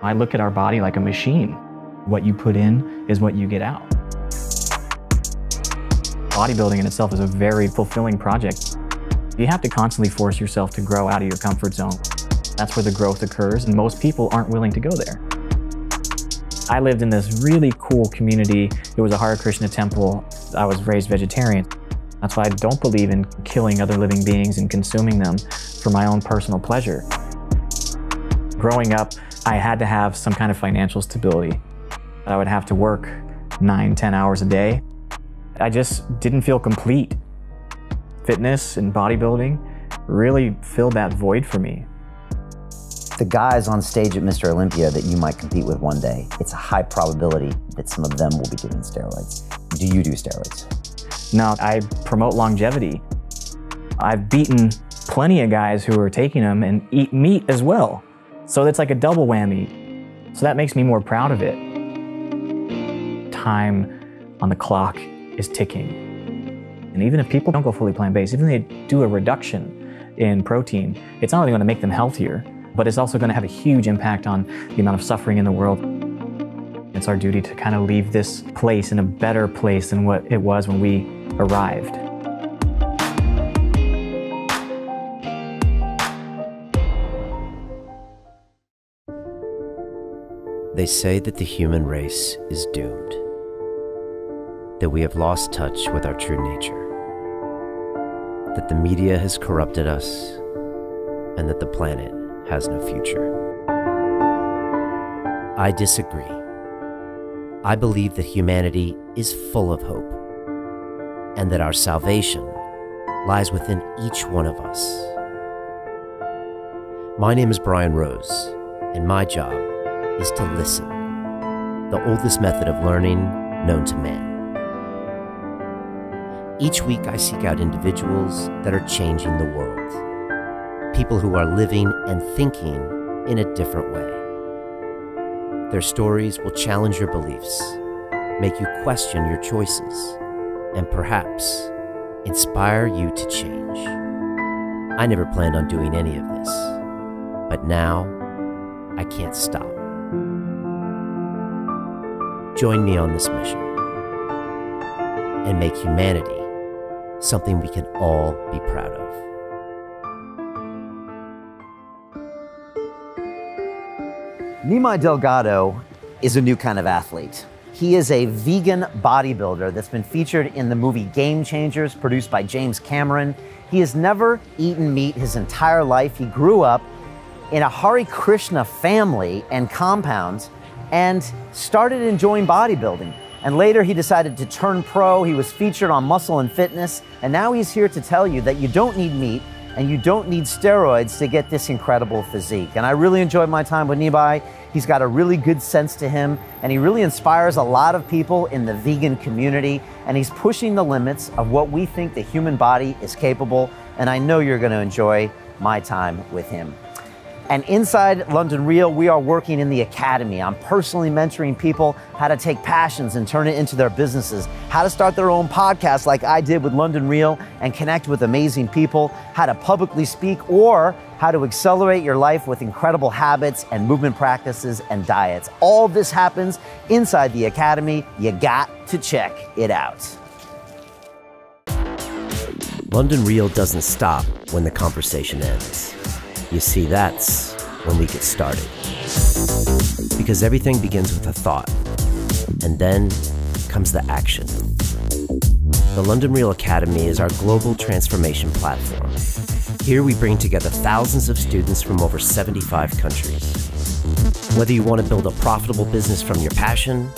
I look at our body like a machine. What you put in is what you get out. Bodybuilding in itself is a very fulfilling project. You have to constantly force yourself to grow out of your comfort zone. That's where the growth occurs, and most people aren't willing to go there. I lived in this really cool community. It was a Hare Krishna temple. I was raised vegetarian. That's why I don't believe in killing other living beings and consuming them for my own personal pleasure. Growing up, I had to have some kind of financial stability. I would have to work 9, 10 hours a day. I just didn't feel complete. Fitness and bodybuilding really filled that void for me. The guys on stage at Mr. Olympia that you might compete with one day, it's a high probability that some of them will be given steroids. Do you do steroids? No, I promote longevity. I've beaten plenty of guys who are taking them and eat meat as well. So it's like a double whammy. So that makes me more proud of it. Time on the clock is ticking. And even if people don't go fully plant-based, even if they do a reduction in protein, it's not only going to make them healthier, but it's also going to have a huge impact on the amount of suffering in the world. It's our duty to kind of leave this place in a better place than what it was when we arrived. They say that the human race is doomed, that we have lost touch with our true nature, that the media has corrupted us, and that the planet has no future. I disagree. I believe that humanity is full of hope, and that our salvation lies within each one of us. My name is Brian Rose, and my job is to listen, the oldest method of learning known to man. Each week I seek out individuals that are changing the world, people who are living and thinking in a different way. Their stories will challenge your beliefs, make you question your choices, and perhaps inspire you to change. I never planned on doing any of this, but now I can't stop. Join me on this mission and make humanity something we can all be proud of. NIMAI Delgado is a new kind of athlete. He is a vegan bodybuilder that's been featured in the movie Game Changers, produced by James Cameron. He has never eaten meat his entire life. He grew up in a Hare Krishna family and compound and started enjoying bodybuilding. And later he decided to turn pro. He was featured on Muscle and Fitness. And now he's here to tell you that you don't need meat and you don't need steroids to get this incredible physique. And I really enjoyed my time with NIMAI. He's got a really good sense to him, and he really inspires a lot of people in the vegan community, and he's pushing the limits of what we think the human body is capable, and I know you're going to enjoy my time with him. And inside London Real, we are working in the academy. I'm personally mentoring people how to take passions and turn it into their businesses, how to start their own podcast like I did with London Real and connect with amazing people, how to publicly speak, or how to accelerate your life with incredible habits and movement practices and diets. All this happens inside the academy. You got to check it out. London Real doesn't stop when the conversation ends. You see, that's when we get started. Because everything begins with a thought, and then comes the action. The London Real Academy is our global transformation platform. Here we bring together thousands of students from over 75 countries. Whether you want to build a profitable business from your passion,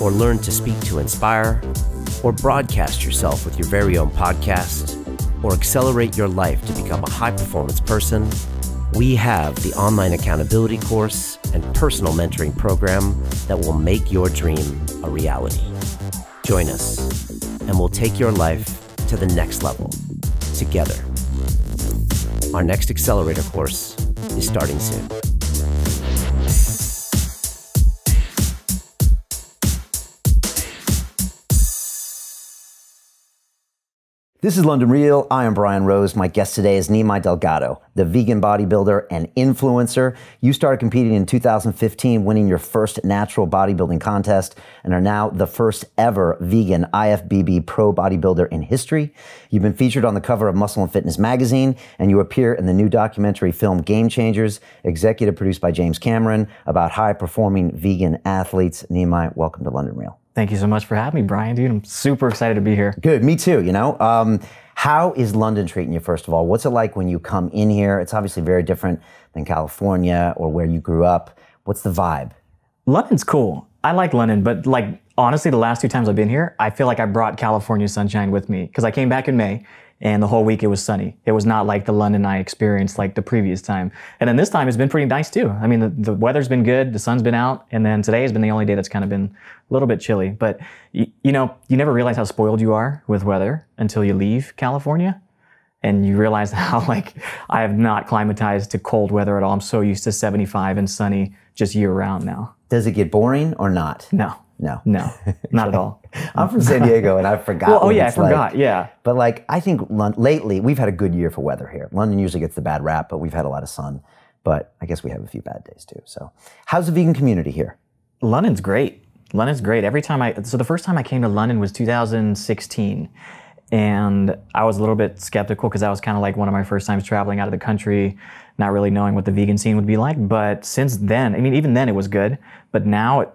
or learn to speak to inspire, or broadcast yourself with your very own podcast, or accelerate your life to become a high-performance person, we have the online accountability course and personal mentoring program that will make your dream a reality. Join us, and we'll take your life to the next level, together. Our next accelerator course is starting soon. This is London Real. I am Brian Rose. My guest today is NIMAI Delgado, the vegan bodybuilder and influencer. You started competing in 2015, winning your first natural bodybuilding contest, and are now the first ever vegan IFBB pro bodybuilder in history. You've been featured on the cover of Muscle and Fitness magazine, and you appear in the new documentary film Game Changers, executive produced by James Cameron, about high-performing vegan athletes. NIMAI, welcome to London Real. Thank you so much for having me, Brian, dude. I'm super excited to be here. Good, me too, you know. How is London treating you, first of all? What's it like when you come in here? It's obviously very different than California or where you grew up. What's the vibe? London's cool. I like London, but like, honestly, the last 2 times I've been here, I feel like I brought California sunshine with me because I came back in May and the whole week it was sunny. It was not like the London I experienced like the previous time. And then this time it's been pretty nice too. I mean, the weather's been good, the sun's been out, and then today has been the only day that's kind of been a little bit chilly. But you know, you never realize how spoiled you are with weather until you leave California. And you realize how like I have not climatized to cold weather at all. I'm so used to 75 and sunny just year round now. Does it get boring or not? No. No. No, not at all. I'm from San Diego and I forgot. Well, oh yeah, I forgot, like. Yeah. But like, I think lately we've had a good year for weather here. London usually gets the bad rap, but we've had a lot of sun. But I guess we have a few bad days too. So how's the vegan community here? London's great. London's great. Every time so the first time I came to London was 2016. And I was a little bit skeptical because that was kind of like one of my first times traveling out of the country, not really knowing what the vegan scene would be like. But since then, I mean, even then it was good. But now,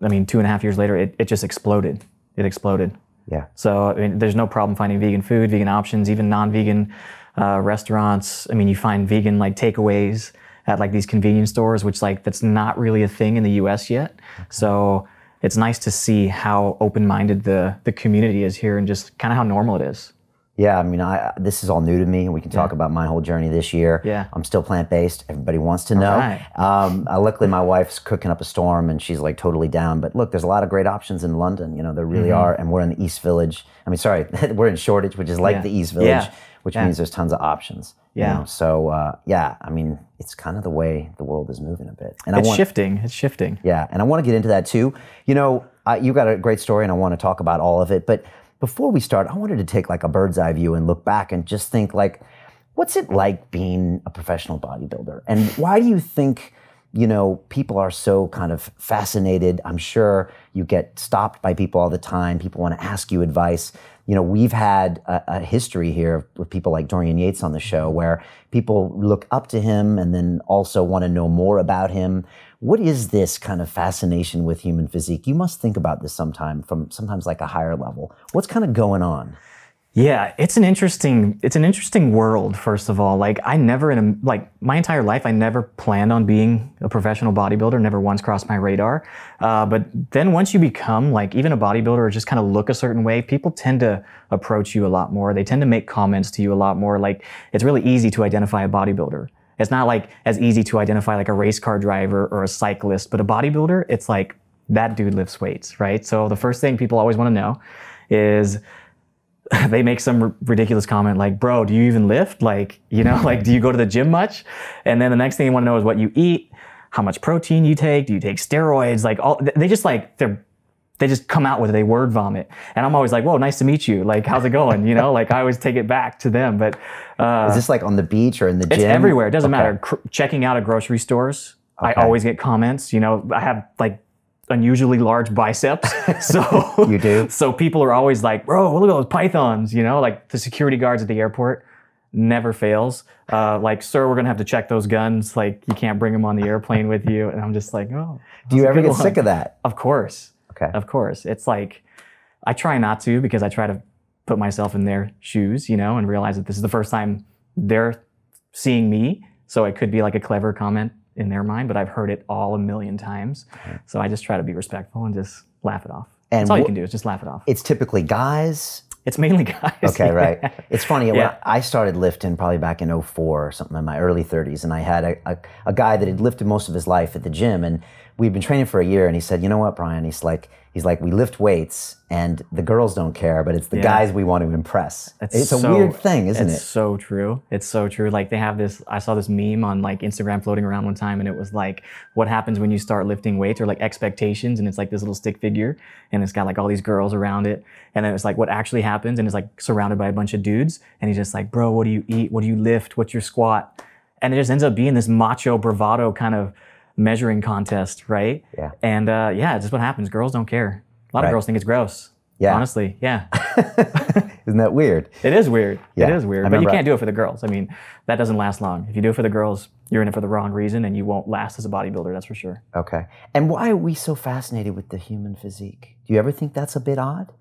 I mean, 2.5 years later, it just exploded. It exploded. Yeah. So I mean, there's no problem finding vegan food, vegan options, even non-vegan restaurants. I mean, you find vegan like takeaways at like these convenience stores, which like that's not really a thing in the US yet. Okay. So it's nice to see how open-minded the community is here and just kind of how normal it is. Yeah, I mean, this is all new to me, and we can talk about my whole journey this year. Yeah. I'm still plant-based. Everybody wants to know. Right. Luckily, my wife's cooking up a storm, and she's like totally down. But look, there's a lot of great options in London. You know, there really are. And we're in the East Village. I mean, sorry, we're in Shoreditch, which is like the East Village, which means there's tons of options. Yeah. You know? So, yeah, I mean, it's kind of the way the world is moving a bit. And it's shifting. It's shifting. Yeah, and I want to get into that too. You know, you've got a great story, and I want to talk about all of it. But before we start, I wanted to take like a bird's eye view and look back and just think like, what's it like being a professional bodybuilder? And why do you think, you know, people are so kind of fascinated? I'm sure you get stopped by people all the time. People want to ask you advice. You know, we've had a history here with people like Dorian Yates on the show where people look up to him and then also want to know more about him. What is this kind of fascination with human physique? You must think about this sometimes like a higher level. What's kind of going on? Yeah, it's an interesting world, first of all. Like I never my entire life, I never planned on being a professional bodybuilder, never once crossed my radar. But then once you become like even a bodybuilder or just kind of look a certain way, people tend to approach you a lot more. They tend to make comments to you a lot more. Like it's really easy to identify a bodybuilder. It's not like as easy to identify like a race car driver or a cyclist, but a bodybuilder, it's like that dude lifts weights, right? So the first thing people always want to know is they make some ridiculous comment like, bro, do you even lift? Like, you know, like, do you go to the gym much? And then the next thing you want to know is what you eat, how much protein you take, do you take steroids? Like they just come out with it, they word vomit. And I'm always like, whoa, nice to meet you. Like, how's it going? You know, like I always take it back to them. But is this like on the beach or in the gym? It's everywhere. It doesn't matter. Checking out at grocery stores, I always get comments. You know, I have like unusually large biceps. So you do? So people are always like, bro, look at those pythons, you know, like the security guards at the airport never fails. Like, sir, we're going to have to check those guns. Like, you can't bring them on the airplane with you. And I'm just like, oh. Do you ever get sick of that? Of course. Okay. Of course. It's like, I try not to because I try to put myself in their shoes, you know, and realize that this is the first time they're seeing me. So it could be like a clever comment in their mind, but I've heard it all a million times. So I just try to be respectful and just laugh it off. And that's all you can do is just laugh it off. It's typically guys? It's mainly guys. Okay, right. It's funny, when I started lifting probably back in 04 or something, in my early 30s, and I had a guy that had lifted most of his life at the gym, and we've been training for a year, and he said, you know what, Brian? He's like, we lift weights, and the girls don't care, but it's the guys we want to impress. It's a weird thing, isn't it? It's so true. It's so true. Like they have this, I saw this meme on like Instagram floating around one time, and it was like, what happens when you start lifting weights, or like expectations, and it's like this little stick figure, and it's got like all these girls around it, and then it's like what actually happens, and it's like surrounded by a bunch of dudes, and he's just like, bro, what do you eat? What do you lift? What's your squat? And it just ends up being this macho bravado kind of measuring contest, right? Yeah. And yeah, it's just what happens. Girls don't care. A lot of girls think it's gross. Yeah. Honestly, yeah. Isn't that weird? It is weird. Yeah. It is weird. But you can't do it for the girls. I mean, that doesn't last long. If you do it for the girls, you're in it for the wrong reason, and you won't last as a bodybuilder, that's for sure. Okay. And why are we so fascinated with the human physique? Do you ever think that's a bit odd?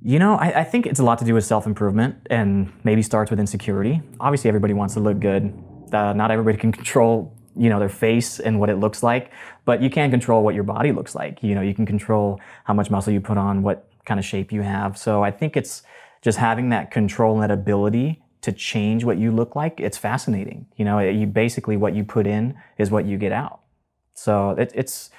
You know, I think it's a lot to do with self-improvement, and maybe starts with insecurity. Obviously, everybody wants to look good. Not everybody can control, you know, their face and what it looks like, but you can control what your body looks like. You know, you can control how much muscle you put on, what kind of shape you have. So I think it's just having that control and that ability to change what you look like. It's fascinating. You know, you basically, what you put in is what you get out. So it's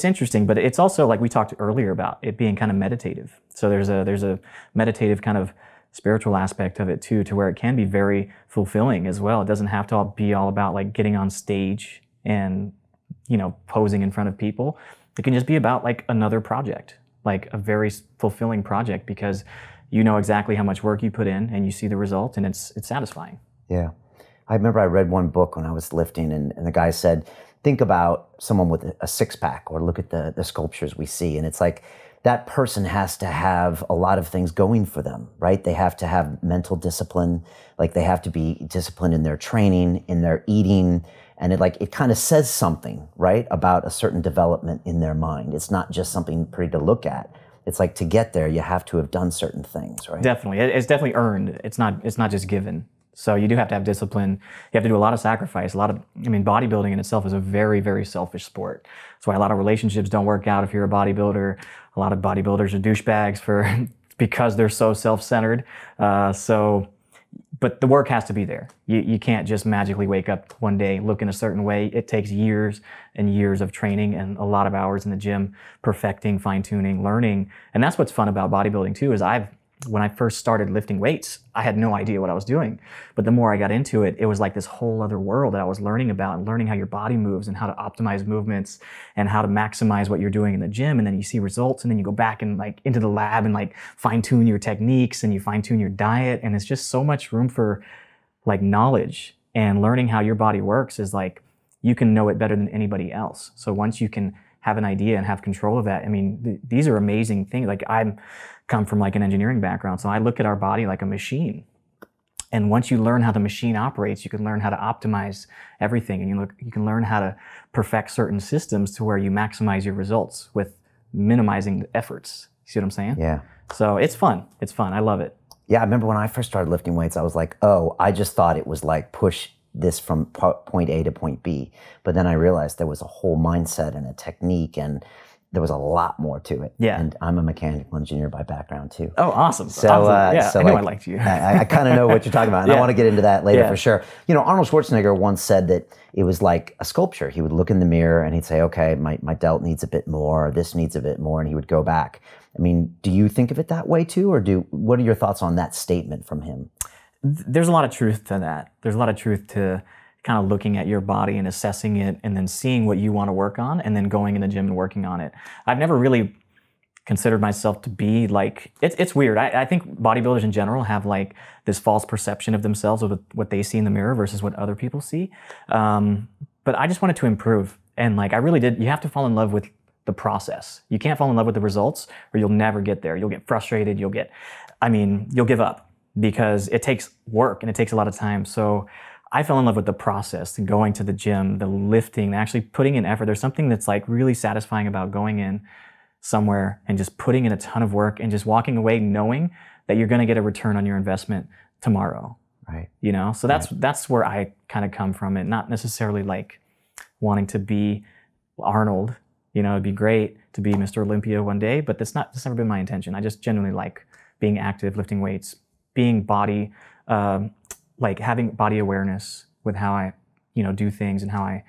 interesting, but it's also, like we talked earlier about, it being kind of meditative. So there's a meditative kind of spiritual aspect of it too, to where it can be very fulfilling as well. It doesn't have to be all about like getting on stage and, you know, posing in front of people. It can just be about like another project, like a very fulfilling project, because you know exactly how much work you put in and you see the result, and it's satisfying. Yeah. I remember I read one book when I was lifting, and the guy said, think about someone with a six-pack, or look at the sculptures we see, and it's like, that person has to have a lot of things going for them, right? They have to have mental discipline, like they have to be disciplined in their training, in their eating, and it kind of says something, right, about a certain development in their mind. It's not just something pretty to look at. It's like, to get there, you have to have done certain things, right? Definitely. It's definitely earned. It's not just given. So you do have to have discipline. You have to do a lot of sacrifice. Bodybuilding in itself is a very, very selfish sport. That's why a lot of relationships don't work out if you're a bodybuilder. A lot of bodybuilders are douchebags because they're so self-centered. But the work has to be there. You can't just magically wake up one day, look in a certain way. It takes years and years of training and a lot of hours in the gym, perfecting, fine-tuning, learning. And that's what's fun about bodybuilding too, is when I first started lifting weights, I had no idea what I was doing. But the more I got into it, it was like this whole other world that I was learning about, and learning how your body moves and how to optimize movements and how to maximize what you're doing in the gym. And then you see results, and then you go back and like into the lab and like fine tune your techniques, and you fine tune your diet. And it's just so much room for like knowledge, and learning how your body works is like, you can know it better than anybody else. So once you can have an idea and have control of that, I mean, these are amazing things. Like I'm come from like an engineering background, so I look at our body like a machine. And once you learn how the machine operates, you can learn how to optimize everything, and you can learn how to perfect certain systems to where you maximize your results with minimizing the efforts. You see what I'm saying? Yeah. So it's fun. It's fun. I love it. Yeah, I remember when I first started lifting weights, I was like, oh, I just thought it was like push this from point A to point B. But then I realized there was a whole mindset and a technique, and there was a lot more to it. Yeah. And I'm a mechanical engineer by background too. Oh, awesome. So, yeah, so I knew like, I liked you. I kind of know what you're talking about, and I want to get into that later for sure. You know, Arnold Schwarzenegger once said that it was like a sculpture. He would look in the mirror and he'd say, okay, my delt needs a bit more, this needs a bit more, and he would go back. I mean, do you think of it that way too, or what are your thoughts on that statement from him? There's a lot of truth to that. There's a lot of truth to kind of looking at your body and assessing it, and then seeing what you want to work on, and then going in the gym and working on it. I've never really considered myself to be like, it's weird. I think bodybuilders in general have like this false perception of themselves, of what they see in the mirror versus what other people see. But I just wanted to improve. And like, I really did. You have to fall in love with the process. You can't fall in love with the results, or you'll never get there. You'll get frustrated. You'll give up, because it takes work and it takes a lot of time. So I fell in love with the process, going to the gym, the lifting, actually putting in effort. There's something that's like really satisfying about going in somewhere and just putting in a ton of work and just walking away knowing that you're going to get a return on your investment tomorrow. Right. You know, so that's where I kind of come from it. Not necessarily like wanting to be Arnold. You know, it'd be great to be Mr. Olympia one day, but that's never been my intention. I just genuinely like being active, lifting weights, being like having body awareness with how I, do things, and how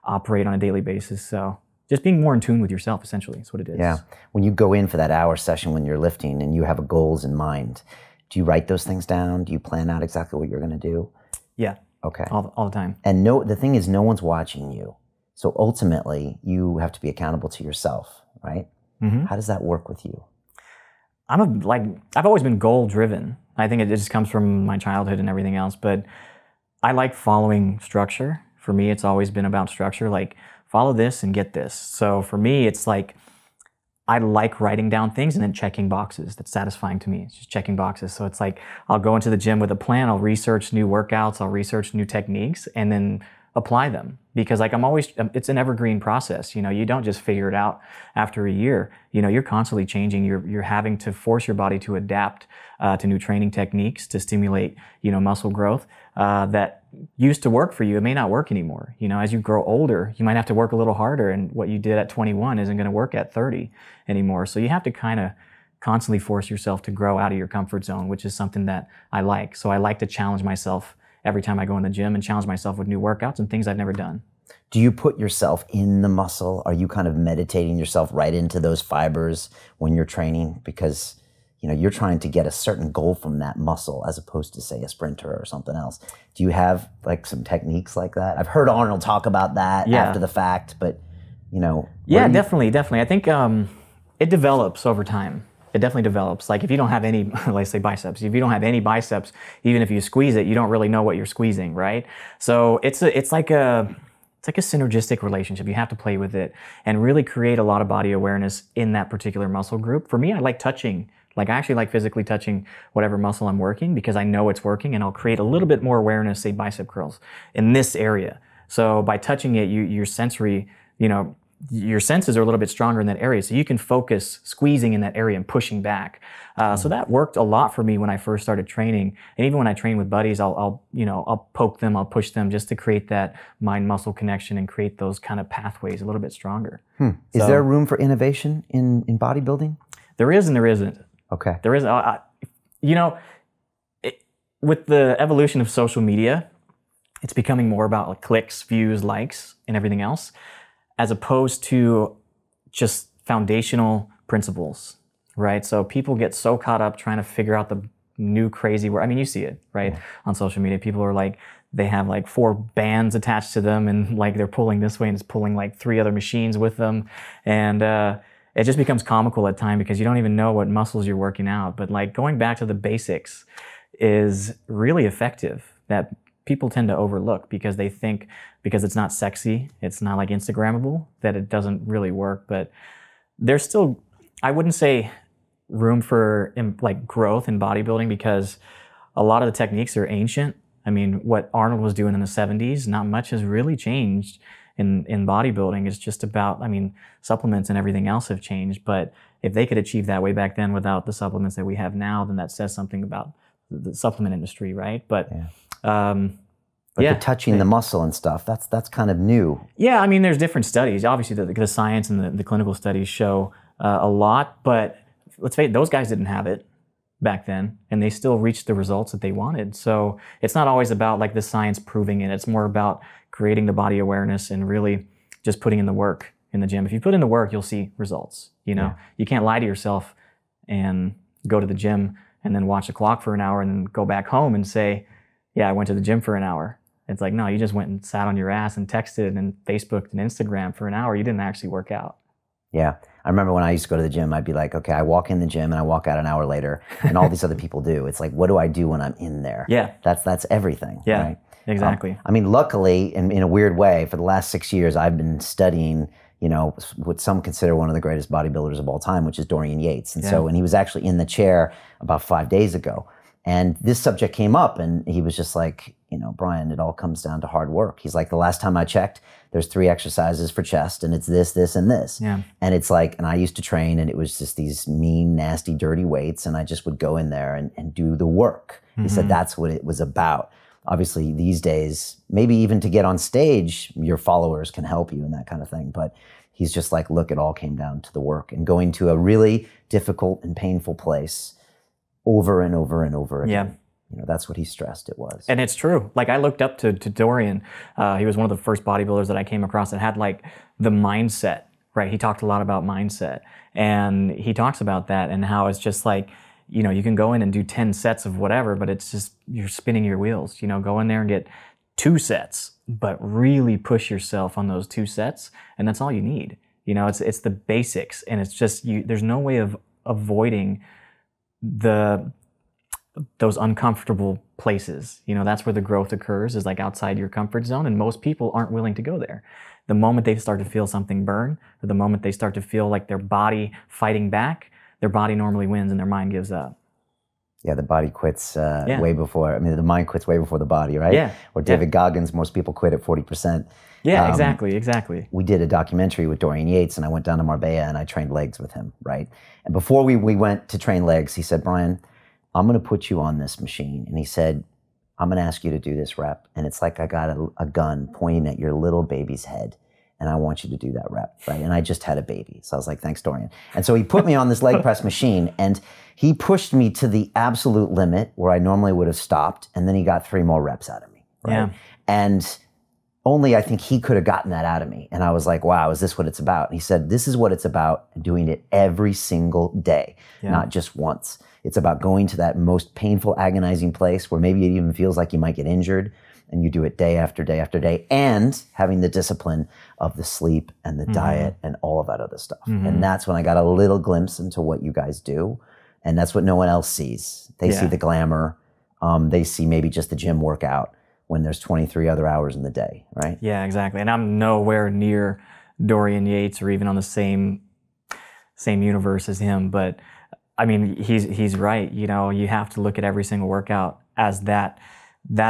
operate on a daily basis. So just being more in tune with yourself, essentially, is what it is. Yeah. When you go in for that hour session when you're lifting and you have goals in mind, do you write those things down? Do you plan out exactly what you're going to do? Yeah. Okay. All the time. And the thing is, no one's watching you. So ultimately, you have to be accountable to yourself, right? Mm-hmm. How does that work with you? I've always been goal driven. I think it just comes from my childhood and everything else, but I like following structure. For me, it's always been about structure, like follow this and get this. So for me, it's like, I like writing down things and then checking boxes. That's satisfying to me. It's just checking boxes. So it's like, I'll go into the gym with a plan, I'll research new workouts, I'll research new techniques, and then apply them. Because like it's an evergreen process. You know, you don't just figure it out after a year. You know, you're constantly changing. You're having to force your body to adapt to new training techniques to stimulate, you know, muscle growth that used to work for you. It may not work anymore. You know, as you grow older, you might have to work a little harder, and what you did at 21 isn't going to work at 30 anymore. So you have to kind of constantly force yourself to grow out of your comfort zone, which is something that I like. So I like to challenge myself every time I go in the gym and challenge myself with new workouts and things I've never done. Do you put yourself in the muscle? Are you kind of meditating yourself right into those fibers when you're training? Because, you know, you're trying to get a certain goal from that muscle as opposed to, say, a sprinter or something else. Do you have like some techniques like that? I've heard Arnold talk about that after the fact, but, you know. Yeah, definitely. I think it develops over time. It definitely develops. Like if you don't have any, let's say biceps, if you don't have any biceps, even if you squeeze it, you don't really know what you're squeezing, right? So it's like a synergistic relationship. You have to play with it and really create a lot of body awareness in that particular muscle group. For me, I like touching. Like I actually like physically touching whatever muscle I'm working because I know it's working, and I'll create a little bit more awareness, say bicep curls, in this area. So by touching it, your sensory, you know, your senses are a little bit stronger in that area, so you can focus squeezing in that area and pushing back. So that worked a lot for me when I first started training, and even when I train with buddies, I'll poke them, I'll push them just to create that mind-muscle connection and create those kind of pathways a little bit stronger. Is there room for innovation in bodybuilding? There is and there isn't. Okay. There is, you know, with the evolution of social media, it's becoming more about like clicks, views, likes, and everything else, as opposed to just foundational principles, right? So people get so caught up trying to figure out the new crazy word. I mean, you see it, right? On social media, people are like, they have like 4 bands attached to them, and like they're pulling this way and it's pulling like 3 other machines with them. And it just becomes comical at times because you don't even know what muscles you're working out. But like going back to the basics is really effective, that people tend to overlook because they think because it's not sexy, it's not like Instagrammable, that it doesn't really work. But there's still, I wouldn't say room for like growth in bodybuilding because a lot of the techniques are ancient. I mean, what Arnold was doing in the 70s, not much has really changed in bodybuilding. It's just about, I mean, supplements and everything else have changed, but if they could achieve that way back then without the supplements that we have now, then that says something about the supplement industry, right? But the touching the muscle and stuff, that's kind of new. Yeah, I mean, there's different studies. Obviously, the science and the clinical studies show a lot, but let's face it, those guys didn't have it back then, and they still reached the results that they wanted. So it's not always about like the science proving it. It's more about creating the body awareness and really just putting in the work in the gym. If you put in the work, you'll see results. You know, you can't lie to yourself and go to the gym and then watch the clock for an hour and then go back home and say, yeah, I went to the gym for an hour. It's like, no, you just went and sat on your ass and texted and Facebooked and Instagram for an hour. You didn't actually work out. Yeah. I remember when I used to go to the gym, I'd be like, okay, I walk in the gym and I walk out an hour later, and all these other people do. It's like, what do I do when I'm in there? Yeah. That's everything. Yeah, right? Exactly. I mean, luckily, in a weird way, for the last 6 years, I've been studying, you know, what some consider one of the greatest bodybuilders of all time, which is Dorian Yates. And he was actually in the chair about 5 days ago. And this subject came up, and he was just like, you know, Brian, it all comes down to hard work. He's like, the last time I checked, there's 3 exercises for chest, and it's this, this, and this. Yeah. And it's like, and I used to train, and it was just these mean, nasty, dirty weights, and I just would go in there and do the work. He said that's what it was about. Obviously, these days, maybe even to get on stage, your followers can help you and that kind of thing. But he's just like, look, it all came down to the work and going to a really difficult and painful place over and over and over again. You know, that's what he stressed it was. And it's true. Like, I looked up to Dorian. He was one of the first bodybuilders that I came across that had like the mindset, right? He talked a lot about mindset, and he talks about that and how it's just like, you know, you can go in and do 10 sets of whatever, but it's just, you're spinning your wheels. You know, go in there and get 2 sets, but really push yourself on those 2 sets, and that's all you need. You know, it's the basics, and it's just, there's no way of avoiding those uncomfortable places. You know, that's where the growth occurs, is like outside your comfort zone, and most people aren't willing to go there. The moment they start to feel something burn, or the moment they start to feel like their body fighting back, their body normally wins and their mind gives up. Yeah, the body quits way before, I mean, the mind quits way before the body, right? Yeah. Or David Goggins, most people quit at 40%. Yeah, exactly. We did a documentary with Dorian Yates, and I went down to Marbella and I trained legs with him, right? And before we went to train legs, he said, Brian, I'm going to put you on this machine. And he said, I'm going to ask you to do this rep. And it's like I got a gun pointing at your little baby's head, and I want you to do that rep, right? And I just had a baby. So I was like, thanks, Dorian. And so he put me on this leg press machine, and he pushed me to the absolute limit where I normally would have stopped. And then he got 3 more reps out of me, right? Yeah. And only I think he could have gotten that out of me. And I was like, wow, is this what it's about? And he said, this is what it's about, doing it every single day, not just once. It's about going to that most painful, agonizing place where maybe it even feels like you might get injured, and you do it day after day after day, and having the discipline of the sleep and the diet and all of that other stuff. And that's when I got a little glimpse into what you guys do. And that's what no one else sees. They see the glamour. They see maybe just the gym workout when there's 23 other hours in the day, right? Yeah, exactly. And I'm nowhere near Dorian Yates or even on the same universe as him. But I mean, he's right. You know, you have to look at every single workout as that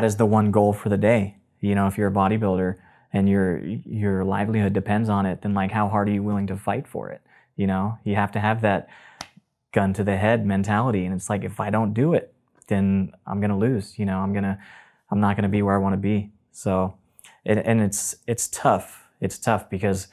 is the one goal for the day. You know, if you're a bodybuilder and your livelihood depends on it, then like, how hard are you willing to fight for it? You know, you have to have that gun to the head mentality. And it's like, if I don't do it, then I'm going to lose. You know, I'm not going to be where I want to be. So, and it's tough. It's tough because,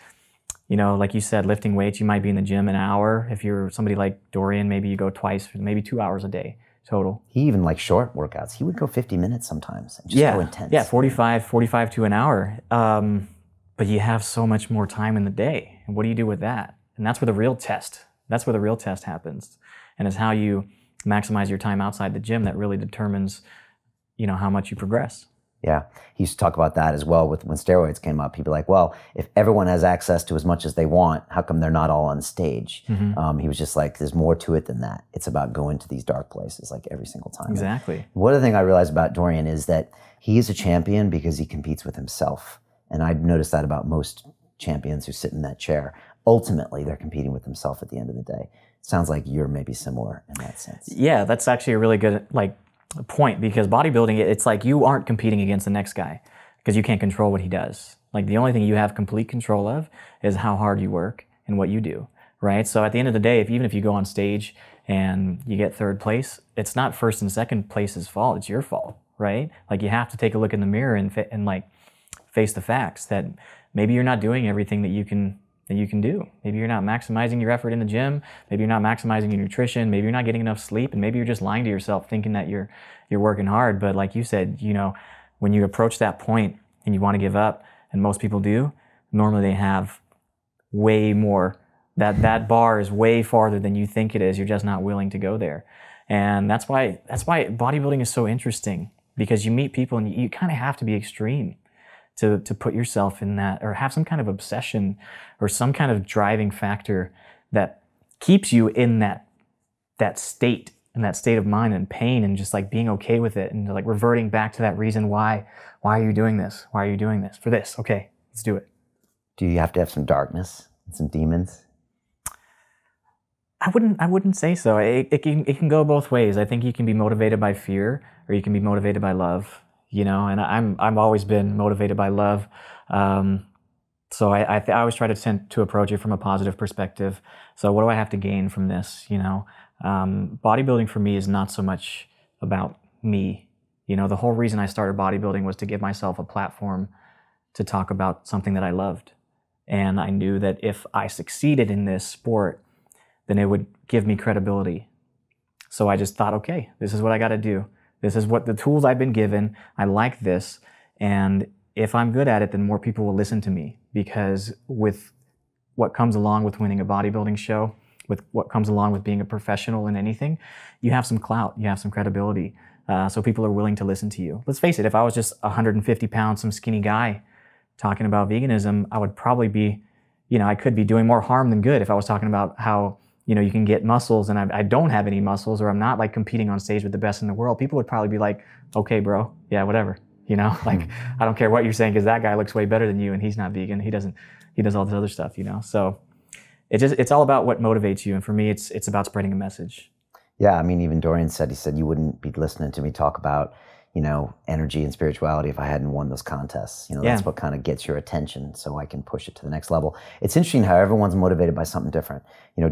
you know, like you said, lifting weights, you might be in the gym an hour. If you're somebody like Dorian, maybe you go twice, maybe 2 hours a day total. He even like short workouts. He would go 50 minutes sometimes and just go intense. Yeah, 45 to an hour. But you have so much more time in the day. And what do you do with that? And that's where the real test happens. And it's how you maximize your time outside the gym that really determines, you know, how much you progress. Yeah, he used to talk about that as well with when steroids came up. He'd be like, well, if everyone has access to as much as they want, how come they're not all on stage? He was just like, there's more to it than that. It's about going to these dark places like every single time. Exactly. One other thing I realized about Dorian is that he is a champion because he competes with himself. And I've noticed that about most champions who sit in that chair. Ultimately, they're competing with themselves at the end of the day. Sounds like you're maybe similar in that sense. Yeah, that's actually a really good point, because bodybuilding, it's like you aren't competing against the next guy because you can't control what he does. Like, the only thing you have complete control of is how hard you work and what you do, right? So at the end of the day, even if you go on stage and you get 3rd place, it's not 1st and 2nd place's fault, it's your fault, right? Like, you have to take a look in the mirror and like face the facts that maybe you're not doing everything that you can do. Maybe you're not maximizing your effort in the gym. Maybe you're not maximizing your nutrition. Maybe you're not getting enough sleep, and maybe you're just lying to yourself thinking that you're working hard. But like you said, you know, when you approach that point and you want to give up, and most people do, normally they have way more. That bar is way farther than you think it is. You're just not willing to go there. And that's why bodybuilding is so interesting, because you meet people and you kind of have to be extreme to put yourself in that, or have some kind of obsession or some kind of driving factor that keeps you in that state, in that state of mind and pain, and just like being okay with it, and like reverting back to that reason why are you doing this? Why are you doing this? For this. Okay, let's do it. Do you have to have some darkness and some demons? I wouldn't say so. It can go both ways. I think you can be motivated by fear, or you can be motivated by love. You know, and I've always been motivated by love. So I always try to approach it from a positive perspective. So what do I have to gain from this? You know, bodybuilding for me is not so much about me. You know, the whole reason I started bodybuilding was to give myself a platform to talk about something that I loved. And I knew that if I succeeded in this sport, then it would give me credibility. So I just thought, okay, this is what I got to do. This is what the tools I've been given. I like this. And if I'm good at it, then more people will listen to me, because with what comes along with winning a bodybuilding show, with what comes along with being a professional in anything, you have some clout, you have some credibility. So people are willing to listen to you. Let's face it, if I was just 150 pounds, some skinny guy talking about veganism, I would probably be, I could be doing more harm than good if I was talking about how, you can get muscles and I don't have any muscles, or I'm not like competing on stage with the best in the world. People would probably be like, okay, bro, yeah, whatever. Like, I don't care what you're saying, because that guy looks way better than you and he's not vegan. He does all this other stuff, So it's all about what motivates you. And for me, it's about spreading a message. Yeah, I mean, even Dorian said, you wouldn't be listening to me talk about, energy and spirituality if I hadn't won those contests. That's what kind of gets your attention, so I can push it to the next level. It's interesting how everyone's motivated by something different.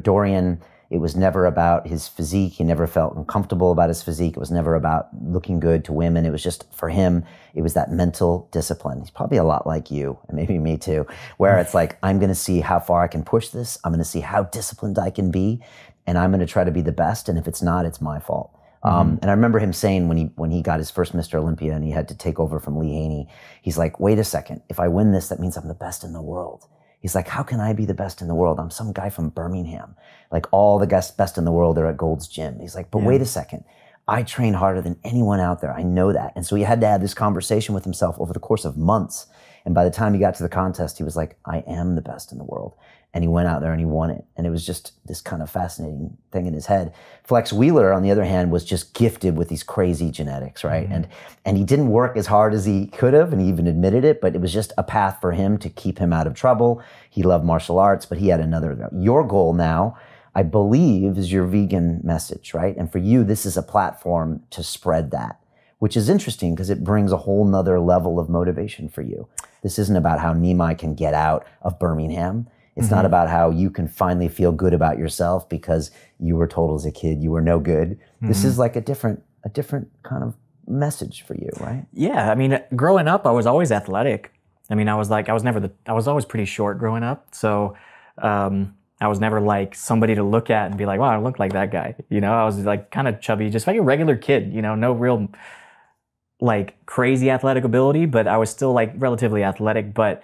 Dorian, it was never about his physique. He never felt uncomfortable about his physique. It was never about looking good to women. It was just, for him, it was that mental discipline. He's probably a lot like you, and maybe me too, where it's like, I'm going to see how far I can push this. I'm going to see how disciplined I can be, and I'm going to try to be the best. And if it's not, it's my fault. And I remember him saying when he got his first Mr. Olympia and he had to take over from Lee Haney, he's like, wait a second, if I win this, that means I'm the best in the world. He's like, how can I be the best in the world? I'm some guy from Birmingham. Like, all the best in the world are at Gold's Gym. He's like, but wait a second. I train harder than anyone out there. I know that. And so he had to have this conversation with himself over the course of months. And by the time he got to the contest, he was like, I am the best in the world. And he went out there and he won it. And it was just this kind of fascinating thing in his head. Flex Wheeler, on the other hand, was just gifted with these crazy genetics, right? And he didn't work as hard as he could have, and he even admitted it, but it was just a path for him to keep him out of trouble. He loved martial arts, but he had another. Your goal now, I believe, is your vegan message, right? And for you, this is a platform to spread that, which is interesting because it brings a whole nother level of motivation for you. This isn't about how NIMAI can get out of Birmingham. It's not about how you can finally feel good about yourself because you were told as a kid you were no good. This is like a different kind of message for you, right? Yeah, I mean, growing up, I was always athletic. I mean, I was always pretty short growing up. So I was never like somebody to look at and be like, wow, I look like that guy. I was like kind of chubby, just like a regular kid, no real like crazy athletic ability, but I was still like relatively athletic. But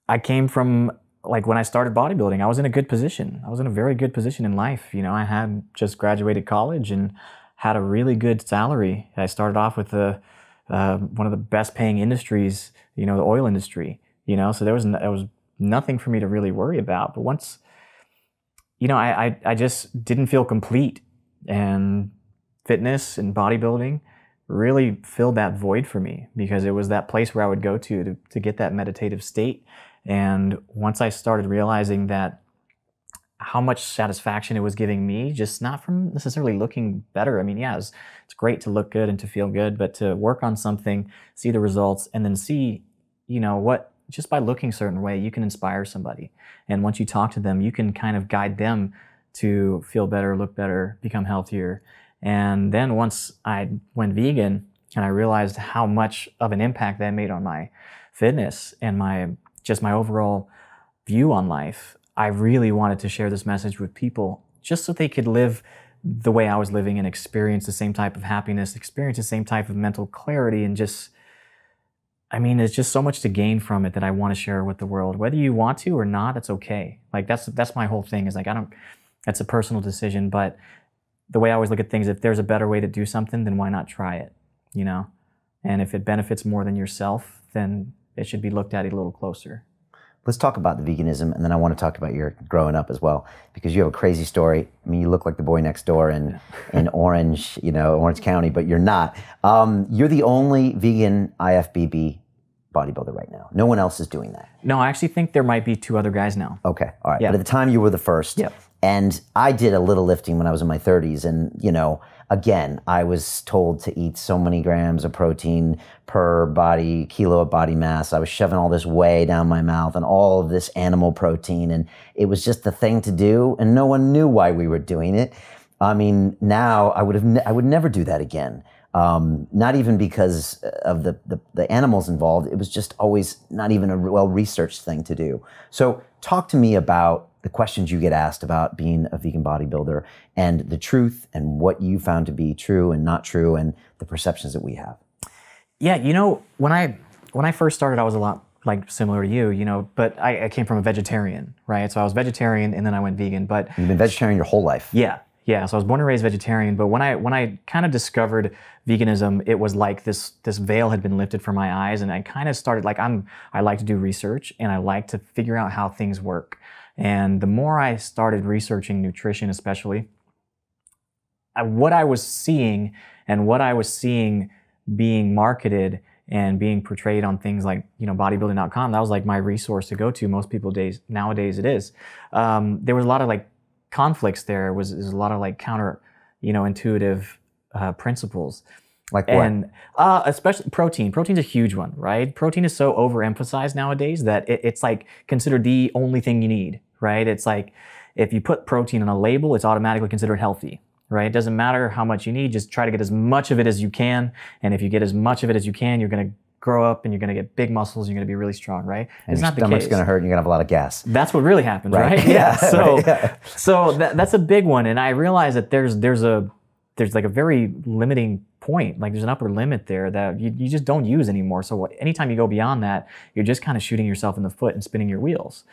I came from, like, when I started bodybuilding, I was in a good position. I was in a very good position in life. I had just graduated college and had a really good salary. I started off with one of the best paying industries, the oil industry, so there was nothing for me to really worry about. But once, I just didn't feel complete, and fitness and bodybuilding really filled that void for me, because it was that place where I would go to get that meditative state. And once I started realizing that how much satisfaction it was giving me, just not from necessarily looking better. I mean, yeah, it's great to look good and to feel good, but to work on something, see the results, and then see, what, just by looking a certain way, you can inspire somebody. And once you talk to them, you can kind of guide them to feel better, look better, become healthier. And then once I went vegan and I realized how much of an impact that made on my fitness and my overall view on life, I really wanted to share this message with people just so they could live the way I was living and experience the same type of happiness, experience the same type of mental clarity, and just, I mean, there's just so much to gain from it that I want to share with the world. Whether you want to or not, it's okay. Like, that's my whole thing, is like, that's a personal decision, but the way I always look at things, if there's a better way to do something, then why not try it, And if it benefits more than yourself, then it should be looked at a little closer. Let's talk about the veganism, and then I want to talk about your growing up as well, because you have a crazy story. I mean, you look like the boy next door in Orange, Orange County, but you're not. You're the only vegan IFBB bodybuilder right now. No one else is doing that. No, I actually think there might be 2 other guys now. Okay, all right. Yeah. But at the time, you were the first. Yep. And I did a little lifting when I was in my 30s, and again, I was told to eat so many grams of protein per kilo of body mass. I was shoving all this way down my mouth and all of this animal protein, and it was just the thing to do, and no one knew why we were doing it. I mean, now I would never do that again. Not even because of the animals involved. It was just always not even a well-researched thing to do. So talk to me about the questions you get asked about being a vegan bodybuilder and the truth and what you found to be true and not true and the perceptions that we have. Yeah, you know, when I first started, I was a lot like similar to you, you know, but I came from a vegetarian, right? So I was vegetarian and then I went vegan, but... You've been vegetarian your whole life. Yeah. Yeah, so I was born and raised vegetarian, but when I kind of discovered veganism, it was like this veil had been lifted from my eyes, and I kind of started like I like to do research and I like to figure out how things work. And the more I started researching nutrition, especially, what I was seeing being marketed and being portrayed on things like, you know, bodybuilding.com, that was like my resource to go to. Most people nowadays it is. There was a lot of like conflicts there. There's a lot of like counter, you know, intuitive principles. Like what? And especially protein. Protein's a huge one, right? Protein is so overemphasized nowadays that it's like considered the only thing you need, right? It's like if you put protein on a label, it's automatically considered healthy, right? It doesn't matter how much you need, just try to get as much of it as you can. And if you get as much of it as you can, you're going to grow up and you're going to get big muscles, you're going to be really strong, right? And it's not the case. Your stomach's going to hurt and you're going to have a lot of gas. That's what really happens, right? Yeah. So, right, yeah. So that's a big one. And I realized that there's like a very limiting point, like there's an upper limit there that you just don't use anymore. So anytime you go beyond that, you're just kind of shooting yourself in the foot and spinning your wheels.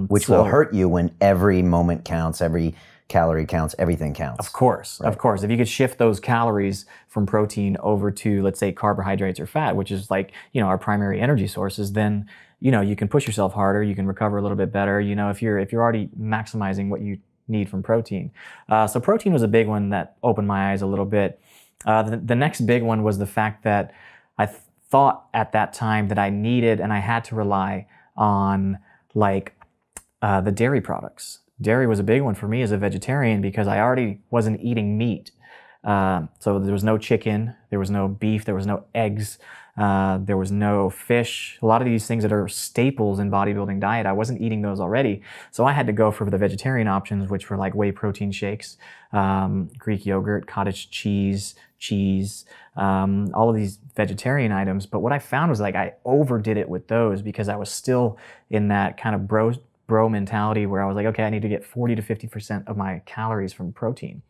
Which will hurt you when every moment counts, every calorie counts, everything counts. Of course, right? Of course. If you could shift those calories from protein over to, let's say, carbohydrates or fat, which is like, you know, our primary energy sources, then, you know, you can push yourself harder, you can recover a little bit better, you know, if you're already maximizing what you need from protein. So protein was a big one that opened my eyes a little bit. The next big one was the fact that I thought at that time that I needed and I had to rely on like the dairy products. Dairy was a big one for me as a vegetarian because I already wasn't eating meat. So there was no chicken, there was no beef, there was no eggs, there was no fish. A lot of these things that are staples in bodybuilding diet, I wasn't eating those already. So I had to go for the vegetarian options, which were like whey protein shakes, Greek yogurt, cottage cheese, all of these vegetarian items. But what I found was like I overdid it with those because I was still in that kind of bro mentality where I was like, okay, I need to get 40 to 50% of my calories from protein.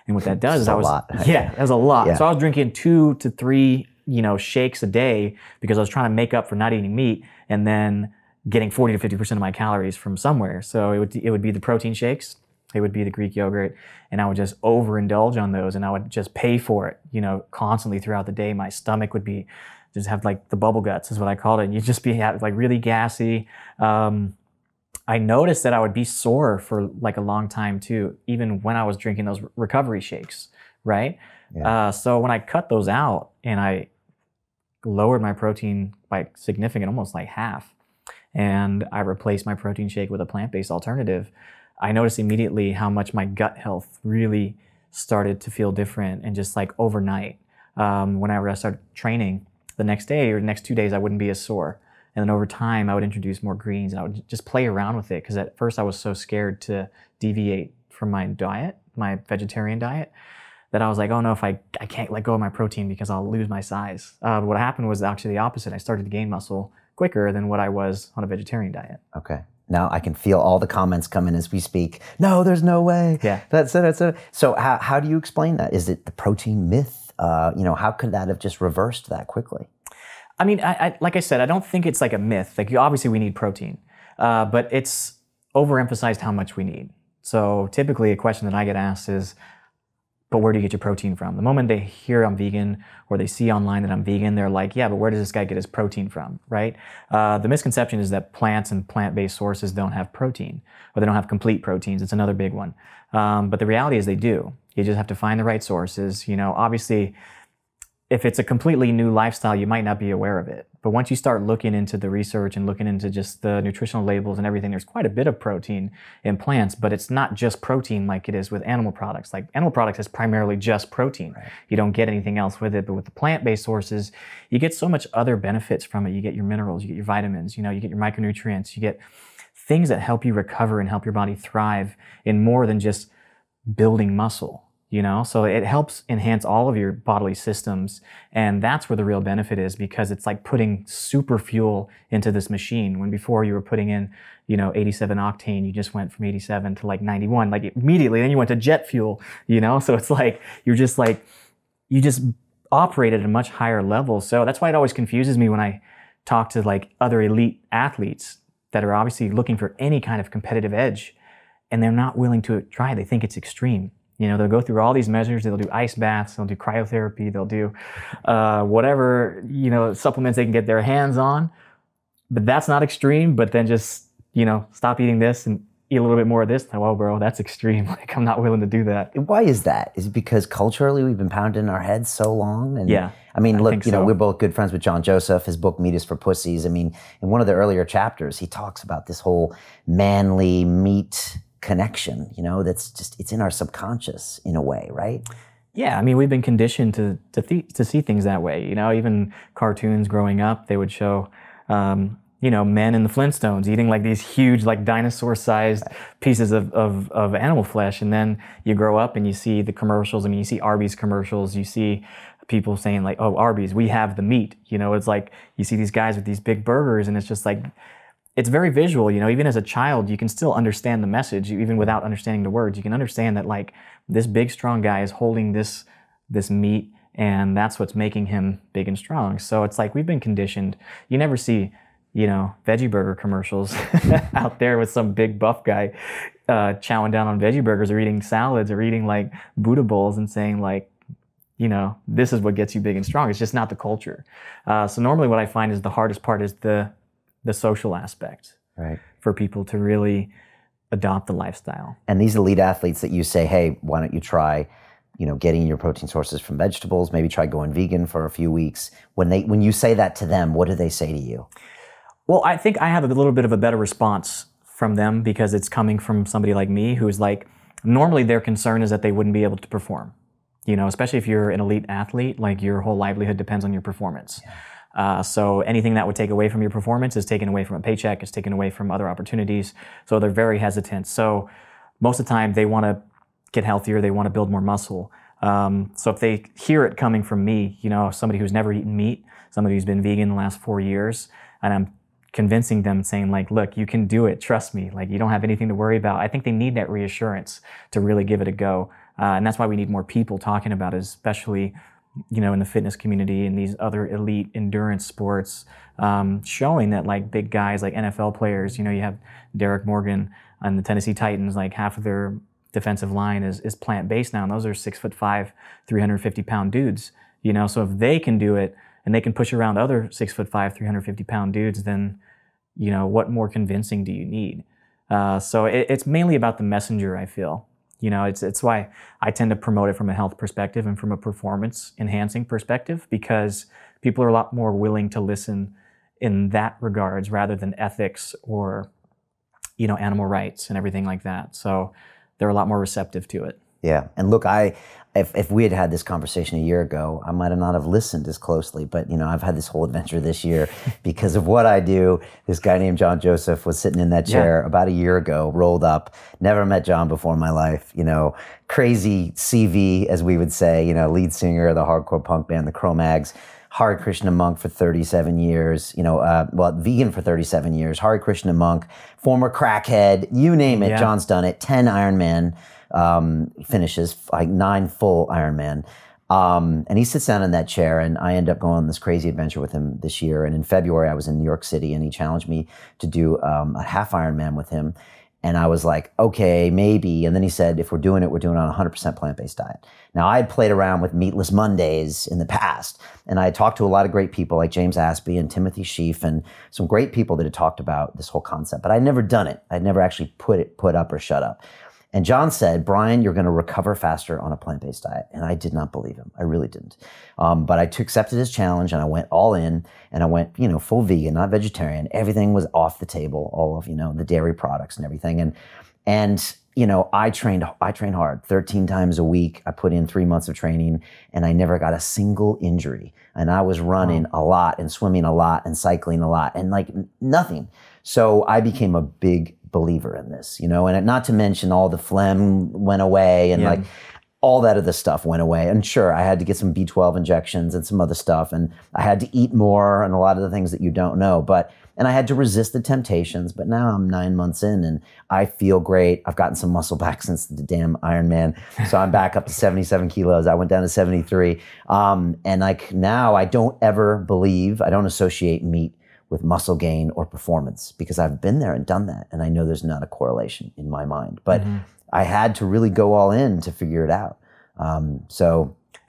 And what that does is a lot. Yeah, that was a lot. Yeah. So I was drinking 2 to 3, you know, shakes a day because I was trying to make up for not eating meat and then getting 40 to 50% of my calories from somewhere. So it would be the protein shakes, it would be the Greek yogurt, and I would just overindulge on those and I would just pay for it, you know, constantly throughout the day. My stomach would be, just have like the bubble guts is what I called it. And you'd just be like really gassy. I noticed that I would be sore for like a long time too, even when I was drinking those recovery shakes, right? Yeah. So when I cut those out and I lowered my protein by significant, almost like half, and I replaced my protein shake with a plant-based alternative, I noticed immediately how much my gut health really started to feel different. And just like overnight, whenever I started training, the next day or the next 2 days, I wouldn't be as sore. And then over time, I would introduce more greens and I would just play around with it because at first I was so scared to deviate from my diet, my vegetarian diet, that I was like, oh no, if I can't let go of my protein because I'll lose my size. What happened was actually the opposite. I started to gain muscle quicker than what I was on a vegetarian diet. Okay. Now I can feel all the comments come in as we speak. No, there's no way. Yeah. That's it. So how do you explain that? Is it the protein myth? You know, how could that have just reversed that quickly? I mean, like I said, I don't think it's like a myth. Like obviously we need protein, but it's overemphasized how much we need. So typically a question that I get asked is, but where do you get your protein from? The moment they hear I'm vegan or they see online that I'm vegan, they're like, yeah, but where does this guy get his protein from, right? The misconception is that plants and plant-based sources don't have protein or they don't have complete proteins. It's another big one. But the reality is they do. You just have to find the right sources. You know, obviously, if it's a completely new lifestyle, you might not be aware of it. But once you start looking into the research and looking into just the nutritional labels and everything, there's quite a bit of protein in plants, but it's not just protein like it is with animal products. Like animal products is primarily just protein. Right. You don't get anything else with it. But with the plant-based sources, you get so much other benefits from it. You get your minerals, you get your vitamins, you know, you get your micronutrients, you get things that help you recover and help your body thrive in more than just building muscle. you know? So it helps enhance all of your bodily systems. And that's where the real benefit is, because it's like putting super fuel into this machine, when before you were putting in, you know, 87 octane, you just went from 87 to like 91, like immediately, then you went to jet fuel, you know? So it's like, you just operate at a much higher level. So that's why it always confuses me when I talk to like other elite athletes that are obviously looking for any kind of competitive edge, and they're not willing to try. They think it's extreme. You know, they'll go through all these measures. They'll do ice baths. They'll do cryotherapy. They'll do whatever, you know, supplements they can get their hands on. But that's not extreme. But then just, you know, stop eating this and eat a little bit more of this. Well, bro, that's extreme. Like, I'm not willing to do that. Why is that? Is it because culturally we've been pounded in our heads so long? And yeah. I mean, look, you know, so. we're both good friends with John Joseph. His book, Meat is for Pussies. I mean, in one of the earlier chapters, he talks about this whole manly meat connection, you know, that's just, it's in our subconscious in a way, right? Yeah, I mean, we've been conditioned to see things that way. You know, even cartoons growing up, they would show, you know, men in the Flintstones eating like these huge, like dinosaur-sized pieces of animal flesh. And then you grow up and you see the commercials. I mean, you see Arby's commercials. You see people saying like, oh, Arby's, we have the meat. You know, it's like you see these guys with these big burgers, and it's just like, it's very visual, you know. Even as a child, you can still understand the message, even without understanding the words. You can understand that like this big, strong guy is holding this meat, and that's what's making him big and strong. So it's like we've been conditioned. You never see, you know, veggie burger commercials out there with some big buff guy chowing down on veggie burgers or eating salads or eating like Buddha bowls and saying like, you know, this is what gets you big and strong. It's just not the culture. So normally what I find is the hardest part is the social aspect, right, for people to really adopt the lifestyle. And these elite athletes that you say, hey, why don't you try, you know, getting your protein sources from vegetables, maybe try going vegan for a few weeks. When you say that to them, what do they say to you? Well, I think I have a little bit of a better response from them, because it's coming from somebody like me who's like, normally their concern is that they wouldn't be able to perform. You know, especially if you're an elite athlete, like your whole livelihood depends on your performance. Yeah. So anything that would take away from your performance is taken away from a paycheck, is taken away from other opportunities. So they're very hesitant. So most of the time they want to get healthier, they want to build more muscle. So if they hear it coming from me, you know, somebody who's never eaten meat, somebody who's been vegan the last 4 years, and I'm convincing them, saying like, look, you can do it, trust me, like you don't have anything to worry about. I think they need that reassurance to really give it a go. And that's why we need more people talking about it, especially, you know, in the fitness community and these other elite endurance sports, showing that like big guys like NFL players, you know, you have Derek Morgan on the Tennessee Titans, like half of their defensive line is plant-based now, and those are 6'5", 350-pound dudes, you know. So if they can do it and they can push around other 6'5", 350-pound dudes, then, you know, what more convincing do you need? So it's mainly about the messenger, I feel. You know, it's why I tend to promote it from a health perspective and from a performance enhancing perspective, because people are a lot more willing to listen in that regards rather than ethics or, you know, animal rights and everything like that. So they're a lot more receptive to it. Yeah. And look, if we had this conversation a year ago, I might have not have listened as closely, but you know, I've had this whole adventure this year because of what I do. This guy named John Joseph was sitting in that chair about a year ago, rolled up, never met John before in my life, you know, crazy CV, as we would say, you know, lead singer of the hardcore punk band, the Cro-Mags, Hare Krishna monk for 37 years, you know, well, vegan for 37 years, Hare Krishna monk, former crackhead, you name it, John's done it, 10 Ironman finishes, like 9 full Ironman. And he sits down in that chair, and I end up going on this crazy adventure with him this year. And in February, I was in New York City, and he challenged me to do a half Ironman with him. And I was like, okay, maybe. And then he said, if we're doing it, we're doing it on a 100% plant-based diet. Now, I had played around with Meatless Mondays in the past, and I had talked to a lot of great people like James Aspey and Timothy Sheaf and some great people that had talked about this whole concept, but I'd never done it. I'd never actually put up or shut up. And John said, Brian, you're going to recover faster on a plant-based diet. And I did not believe him. I really didn't. But I accepted his challenge, and I went all in, and I went, you know, full vegan, not vegetarian. Everything was off the table, all of, you know, the dairy products and everything. And you know, I trained hard 13 times a week. I put in 3 months of training, and I never got a single injury. And I was running a lot and swimming a lot and cycling a lot and like nothing. So I became a big believer in this, you know, and not to mention all the phlegm went away, and like, all that other stuff went away. And sure, I had to get some B12 injections and some other stuff, and I had to eat more and a lot of the things that you don't know. And I had to resist the temptations, but now I'm 9 months in and I feel great. I've gotten some muscle back since the damn Ironman. So I'm back up to 77 kilos. I went down to 73. And like now I don't associate meat with muscle gain or performance because I've been there and done that. And I know there's not a correlation in my mind, but I had to really go all in to figure it out. And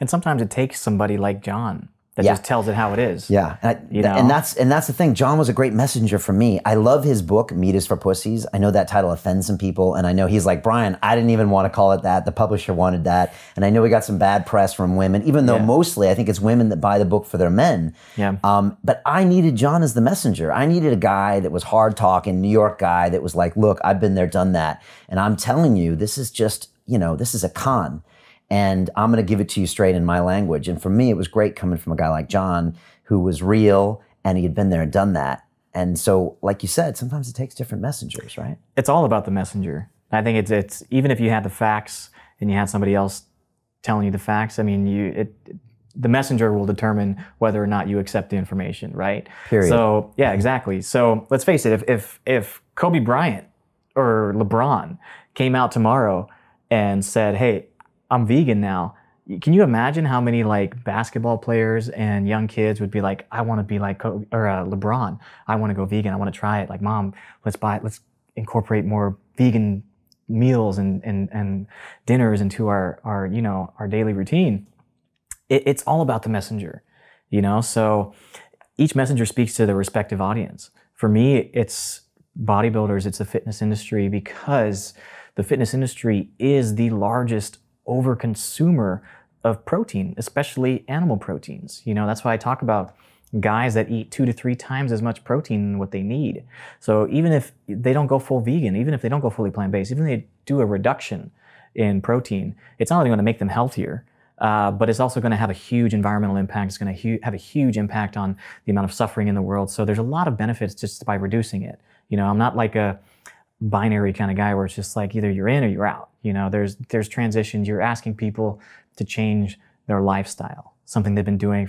sometimes it takes somebody like John that just tells it how it is. Yeah, and that's the thing. John was a great messenger for me. I love his book, Meat is for Pussies. I know that title offends some people, and I know he's like, Brian, I didn't even want to call it that. The publisher wanted that, and I know we got some bad press from women, even though mostly I think it's women that buy the book for their men. Yeah. But I needed John as the messenger. I needed a guy that was hard talking, New York guy that was like, look, I've been there, done that, and I'm telling you, this is just, this is a con. And I'm going to give it to you straight in my language. And for me, it was great coming from a guy like John who was real and he had been there and done that. And so, like you said, sometimes it takes different messengers, right? It's all about the messenger. I think it's even if you had the facts and you had somebody else telling you the facts, I mean, the messenger will determine whether or not you accept the information, right? Period. So, yeah, exactly. So let's face it, if Kobe Bryant or LeBron came out tomorrow and said, hey, I'm vegan now. Can you imagine how many like basketball players and young kids would be like, I want to be like Kobe, or LeBron. I want to go vegan. I want to try it. Like, Mom, let's incorporate more vegan meals and dinners into our daily routine. It's all about the messenger, So each messenger speaks to the respective audience. For me, it's bodybuilders. It's the fitness industry because the fitness industry is the largest overconsumer of protein, especially animal proteins. That's why I talk about guys that eat 2 to 3 times as much protein than what they need. So even if they don't go full vegan, even if they don't go fully plant-based, even if they do a reduction in protein, it's not only going to make them healthier, but it's also going to have a huge environmental impact. It's going to have a huge impact on the amount of suffering in the world. So there's a lot of benefits just by reducing it. I'm not like a binary kind of guy where it's just like either you're in or you're out. There's transitions. You're asking people to change their lifestyle, something they've been doing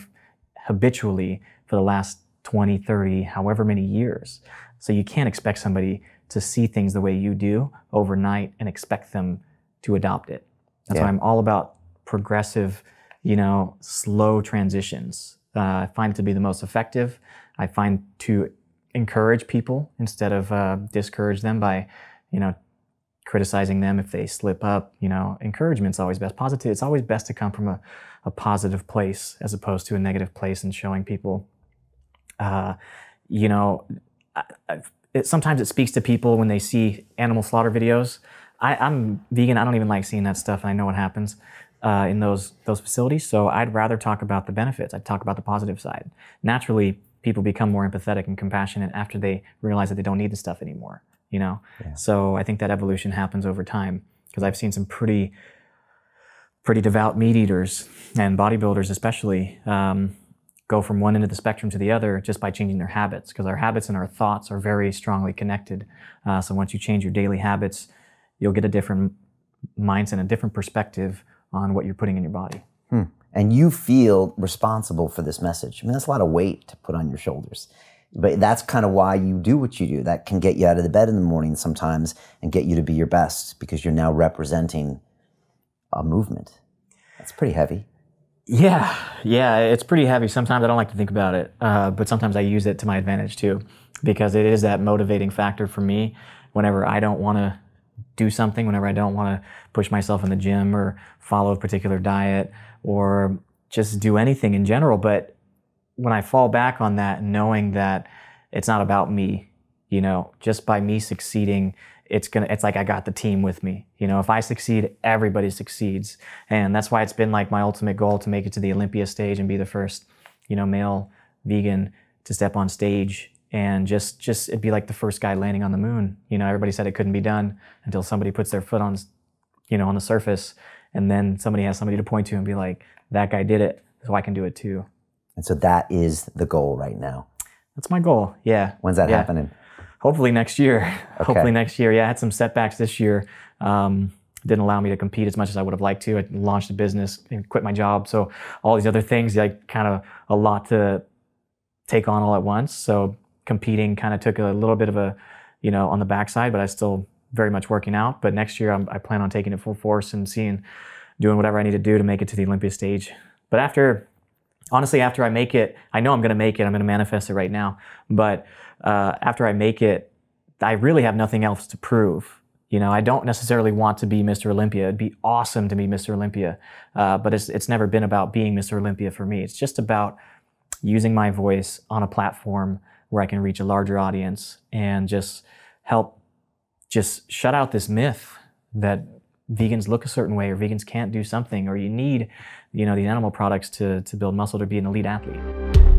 habitually for the last 20, 30, however many years. So you can't expect somebody to see things the way you do overnight and expect them to adopt it. That's why I'm all about progressive, slow transitions. I find it to be the most effective. I find to encourage people instead of discourage them by, criticizing them if they slip up. Encouragement's always best. Positive. It's always best to come from a positive place as opposed to a negative place, and showing people, sometimes it speaks to people when they see animal slaughter videos. I'm vegan. I don't even like seeing that stuff. And I know what happens in those facilities. So I'd rather talk about the benefits. I'd talk about the positive side. Naturally, people become more empathetic and compassionate after they realize that they don't need the stuff anymore. So I think that evolution happens over time, because I've seen some pretty devout meat eaters and bodybuilders especially go from one end of the spectrum to the other just by changing their habits, because our habits and our thoughts are very strongly connected. So once you change your daily habits, you'll get a different mindset, a different perspective on what you're putting in your body. And you feel responsible for this message. I mean, that's a lot of weight to put on your shoulders. But that's kind of why you do what you do. That can get you out of the bed in the morning sometimes and get you to be your best, because you're now representing a movement. That's pretty heavy. Yeah, it's pretty heavy. Sometimes I don't like to think about it, but sometimes I use it to my advantage too, because it is that motivating factor for me whenever I don't want to do something, whenever I don't want to push myself in the gym or follow a particular diet or just do anything in general. But when I fall back on that, knowing that it's not about me, just by me succeeding, it's like I got the team with me. If I succeed, everybody succeeds. And that's why it's been like my ultimate goal to make it to the Olympia stage and be the first, male vegan to step on stage, and just it'd be like the first guy landing on the moon. Everybody said it couldn't be done until somebody puts their foot on, on the surface, and then somebody has somebody to point to and be like, that guy did it, so I can do it too. And so that is the goal right now. That's my goal, yeah. When's that happening? Hopefully next year. Okay. Hopefully next year. Yeah, I had some setbacks this year. didn't allow me to compete as much as I would have liked to. I launched a business and quit my job. So all these other things, like kind of a lot to take on all at once. So competing kind of took a little bit of a, you know, on the backside, but I still very much working out. But next year I plan on taking it full force and doing whatever I need to do to make it to the Olympia stage. But honestly, after I make it, I know I'm going to make it. I'm going to manifest it right now. But after I make it, I really have nothing else to prove. You know, I don't necessarily want to be Mr. Olympia. It'd be awesome to be Mr. Olympia, but it's never been about being Mr. Olympia for me. It's just about using my voice on a platform where I can reach a larger audience and just help shut out this myth that vegans look a certain way or vegans can't do something or you need, you know, these animal products to build muscle to be an elite athlete.